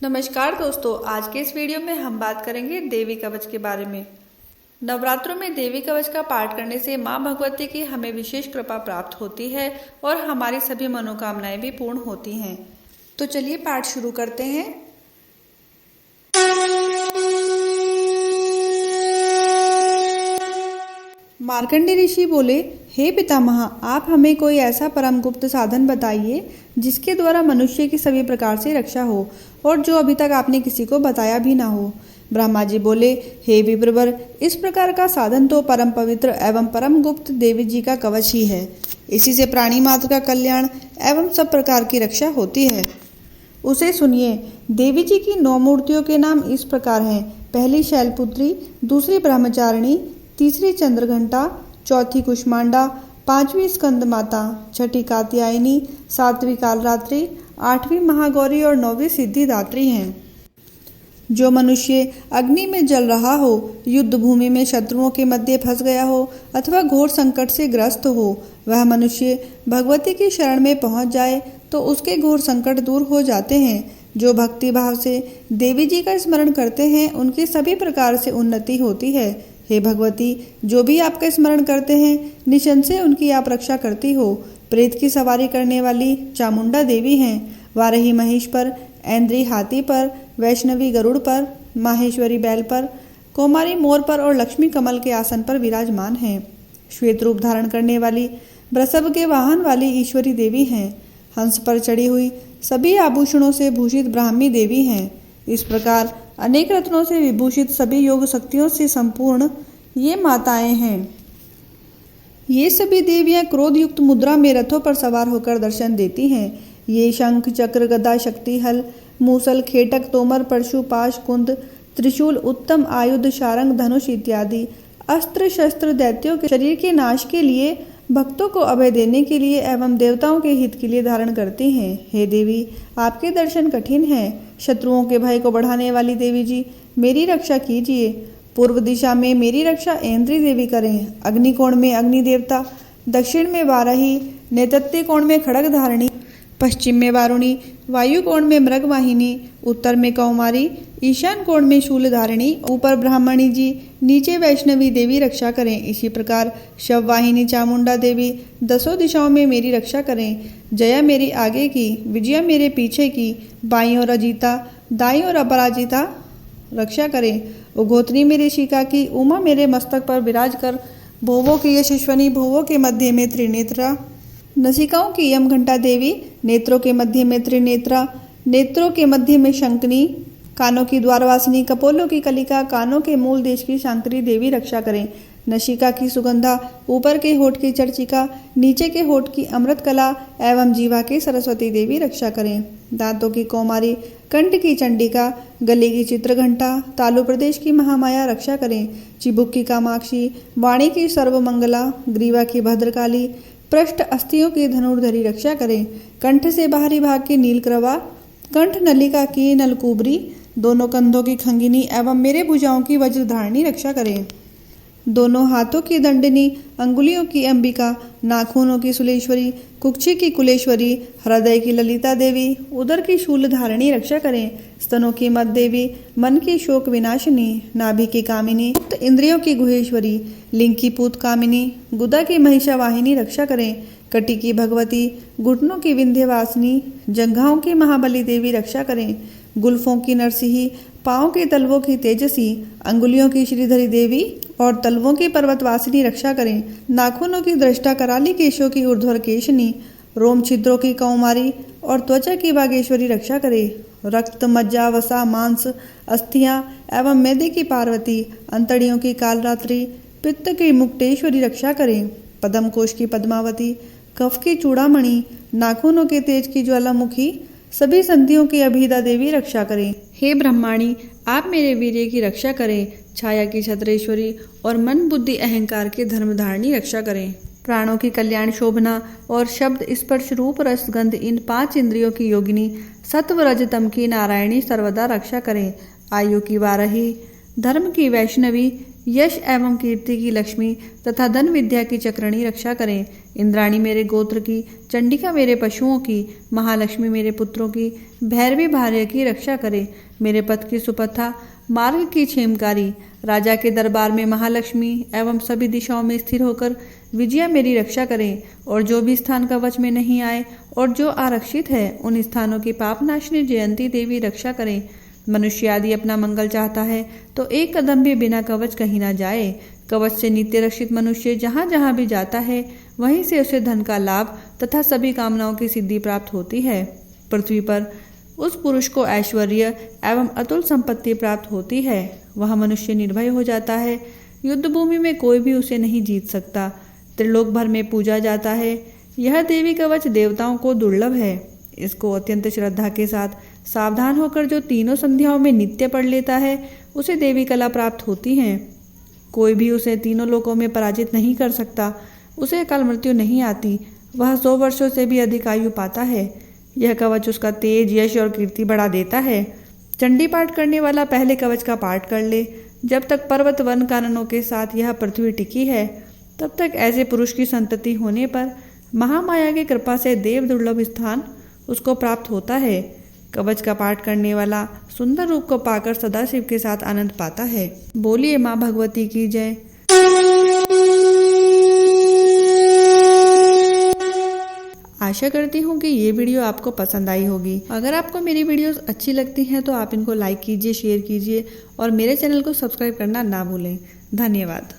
नमस्कार दोस्तों, आज के इस वीडियो में हम बात करेंगे देवी कवच के बारे में। नवरात्रों में देवी कवच का पाठ करने से मां भगवती की हमें विशेष कृपा प्राप्त होती है और हमारी सभी मनोकामनाएं भी पूर्ण होती हैं। तो चलिए पाठ शुरू करते हैं। मार्कंडेय ऋषि बोले, हे पितामह, आप हमें कोई ऐसा परम गुप्त साधन बताइए जिसके द्वारा मनुष्य की सभी प्रकार से रक्षा हो और जो अभी तक आपने किसी को बताया भी ना हो। ब्रह्मा जी बोले, हे विप्रवर, इस प्रकार का साधन तो परम पवित्र एवं परम गुप्त देवी जी का कवच ही है। इसी से प्राणी मात्र का कल्याण एवं सब प्रकार की रक्षा होती है। उसे सुनिए। देवी जी की 9 मूर्तियों के नाम इस प्रकार हैं। पहली शैलपुत्री, दूसरी ब्रह्मचारिणी, तीसरी चंद्रघंटा, चौथी कुष्मांडा, 5वीं स्कंद माता, छठी कात्यायनी, 7वीं कालरात्रि, 8वीं महागौरी और 9वीं सिद्धिदात्री हैं। जो मनुष्य अग्नि में जल रहा हो, युद्ध भूमि में शत्रुओं के मध्य फंस गया हो अथवा घोर संकट से ग्रस्त हो, वह मनुष्य भगवती की शरण में पहुंच जाए तो उसके घोर संकट दूर हो जाते हैं। जो भक्ति भाव से देवी जी का स्मरण करते हैं, उनकी सभी प्रकार से उन्नति होती है। हे भगवती, जो भी आपका स्मरण करते हैं, निसंशय उनकी आप रक्षा करती हो। प्रेत की सवारी करने वाली चामुंडा देवी हैं। वाराही महिष पर, ऐन्द्री हाथी पर, वैष्णवी गरुड़ पर, माहेश्वरी बैल पर, कौमारी मोर पर और लक्ष्मी कमल के आसन पर विराजमान हैं। श्वेत रूप धारण करने वाली, वृषभ के वाहन वाली ईश्वरी देवी हैं। हंस पर चढ़ी हुई, सभी आभूषणों से भूषित ब्राह्मी देवी हैं। इस प्रकार अनेक रत्नों से विभूषित, सभी योग शक्तियों से संपूर्ण ये माताएं हैं। ये सभी देवियां क्रोध युक्त मुद्रा में रथों पर सवार होकर दर्शन देती हैं। ये शंख, चक्र, गदा, शक्ति, हल, मूसल, खेटक, तोमर, परशु, पाश, कुंद, त्रिशूल, उत्तम आयुध, शारंग, धनुष इत्यादि अस्त्र शस्त्र दैत्यों के शरीर के नाश के लिए, भक्तों को अभय देने के लिए एवं देवताओं के हित के लिए धारण करती हैं। हे देवी, आपके दर्शन कठिन हैं। शत्रुओं के भय को बढ़ाने वाली देवी जी, मेरी रक्षा कीजिए। पूर्व दिशा में मेरी रक्षा ऐन्द्री देवी करें। अग्निकोण में अग्नि देवता, दक्षिण में वाराही, नेतृत्व कोण में खड़ग धारिणी, पश्चिम में वारुणी, वायु कोण में मृगवाहिनी, उत्तर में कौमारी, ईशान कोण में शूलधारिणी, ऊपर ब्राह्मणी जी, नीचे वैष्णवी देवी रक्षा करें। इसी प्रकार शववाहिनी चामुंडा देवी 10 दिशाओं में मेरी रक्षा करें। जया मेरी आगे की, विजया मेरे पीछे की, बाईं ओर अजीता, दाईं ओर अपराजिता रक्षा करें। उगोत्री मेरी शिका की, उमा मेरे मस्तक पर विराज कर, भोवों की यशस्वनी, भोवों के मध्य में त्रिनेत्रा, नसिकाओं की यमघंटा देवी, नेत्रों के मध्य में त्रिनेत्रा, नेत्रों के मध्य में शंकनी, कानों की द्वारवासिनी, कपोलों की कलिका, कानों के मूल देश की शांकरी देवी रक्षा करें। नशिका की सुगंधा, ऊपर के होठ की चर्चिका, नीचे के होठ की अमृत कला एवं जीवा की सरस्वती देवी रक्षा करें। दांतों की कौमारी, कंठ की चंडिका, गले की चित्रघंटा, तालु प्रदेश की महामाया रक्षा करें। चिबुक की कामाक्षी, वाणी की सर्वमंगला, ग्रीवा की भद्रकाली, पृष्ठ अस्थियों की धनुर्धरी रक्षा करें। कंठ से बाहरी भाग की नीलक्रवा, कंठ नलिका की नलकुबरी, दोनों कंधों की खंगिनी एवं मेरे भुजाओं की वज्रधारिणी रक्षा करें। दोनों हाथों की दंडनी, अंगुलियों की अंबिका, नाखूनों की सुलेश्वरी, कुक्षी की कुलेश्वरी, हृदय की ललिता देवी, उदर की शूलधारिणी रक्षा करें। स्तनों की मद देवी, मन की शोक विनाशिनी, नाभि की कामिनी, इंद्रियों की गुहेश्वरी, लिंग की पूत कामिनी, गुदा की महिषावाहिनी रक्षा करें। कटी की भगवती, घुटनों की विंध्यवासिनी, जंघाओं की महाबली देवी रक्षा करें। गुल्फों की नरसिंही, पाँव के तलवों की तेजसी, अंगुलियों की श्रीधरी देवी और तलवों की पर्वतवासिनी रक्षा करें। नाखूनों की दृष्टा, कराली केशों की ऊर्ध्वर केशनी, रोम छिद्रों की कौमारी और त्वचा की बागेश्वरी रक्षा करें। रक्त, मज्जा, वसा, मांस, अस्थियां एवं मैदे की पार्वती, अंतड़ियों की कालरात्रि, पित्त की मुक्तेश्वरी रक्षा करें। पद्म कोश की पद्मावती, कफ की चूड़ामणि, नाखूनों के तेज की ज्वालामुखी, सभी संधियों की अभिदा देवी रक्षा करें। हे ब्रह्माणी, आप मेरे वीर्य की रक्षा करें। छाया की छत्रेश्वरी और मन बुद्धि अहंकार की धर्मधारिणी रक्षा करें। प्राणों की कल्याण शोभना और शब्द स्पर्श रूप रस गंध, इन 5 इंद्रियों की योगिनी, सत्व रज तम की नारायणी सर्वदा रक्षा करें। आयु की वाराही, धर्म की वैष्णवी, यश एवं कीर्ति की लक्ष्मी तथा धन विद्या की चक्रणी रक्षा करें। इंद्राणी मेरे गोत्र की, चंडिका मेरे पशुओं की, महालक्ष्मी मेरे पुत्रों की, भैरवी भार्य की रक्षा करे। मेरे पथ की सुपथा, मार्ग की क्षेमकारी, राजा के दरबार में महालक्ष्मी एवं सभी दिशाओं में स्थिर होकर विजया मेरी रक्षा करें। और जो भी स्थान कवच में नहीं आए और जो आरक्षित है उन स्थानों की पापनाशिनी जयंती देवी रक्षा करें। मनुष्य आदि अपना मंगल चाहता है तो एक कदम भी बिना कवच कहीं ना जाए। कवच से नित्य रक्षित मनुष्य जहाँ जहाँ भी जाता है वहीं से उसे धन का लाभ तथा सभी कामनाओं की सिद्धि प्राप्त होती है। पृथ्वी पर उस पुरुष को ऐश्वर्य एवं अतुल संपत्ति प्राप्त होती है। वह मनुष्य निर्भय हो जाता है। युद्ध भूमि में कोई भी उसे नहीं जीत सकता। त्रिलोक भर में पूजा जाता है। यह देवी कवच देवताओं को दुर्लभ है। इसको अत्यंत श्रद्धा के साथ सावधान होकर जो तीनों संध्याओं में नित्य पढ़ लेता है उसे देवी कला प्राप्त होती है। कोई भी उसे तीनों लोकों में पराजित नहीं कर सकता। उसे अकाल मृत्यु नहीं आती। वह 100 वर्षों से भी अधिक आयु पाता है। यह कवच उसका तेज, यश और कीर्ति बढ़ा देता है। चंडी पाठ करने वाला पहले कवच का पाठ कर ले। जब तक पर्वत वन काननों के साथ यह पृथ्वी टिकी है तब तक ऐसे पुरुष की संतति होने पर महामाया की कृपा से देव दुर्लभ स्थान उसको प्राप्त होता है। कवच का पाठ करने वाला सुंदर रूप को पाकर सदाशिव के साथ आनंद पाता है। बोलिए माँ भगवती की जय। आशा करती हूँ कि ये वीडियो आपको पसंद आई होगी। अगर आपको मेरी वीडियोस अच्छी लगती हैं तो आप इनको लाइक कीजिए, शेयर कीजिए और मेरे चैनल को सब्सक्राइब करना ना भूलें। धन्यवाद।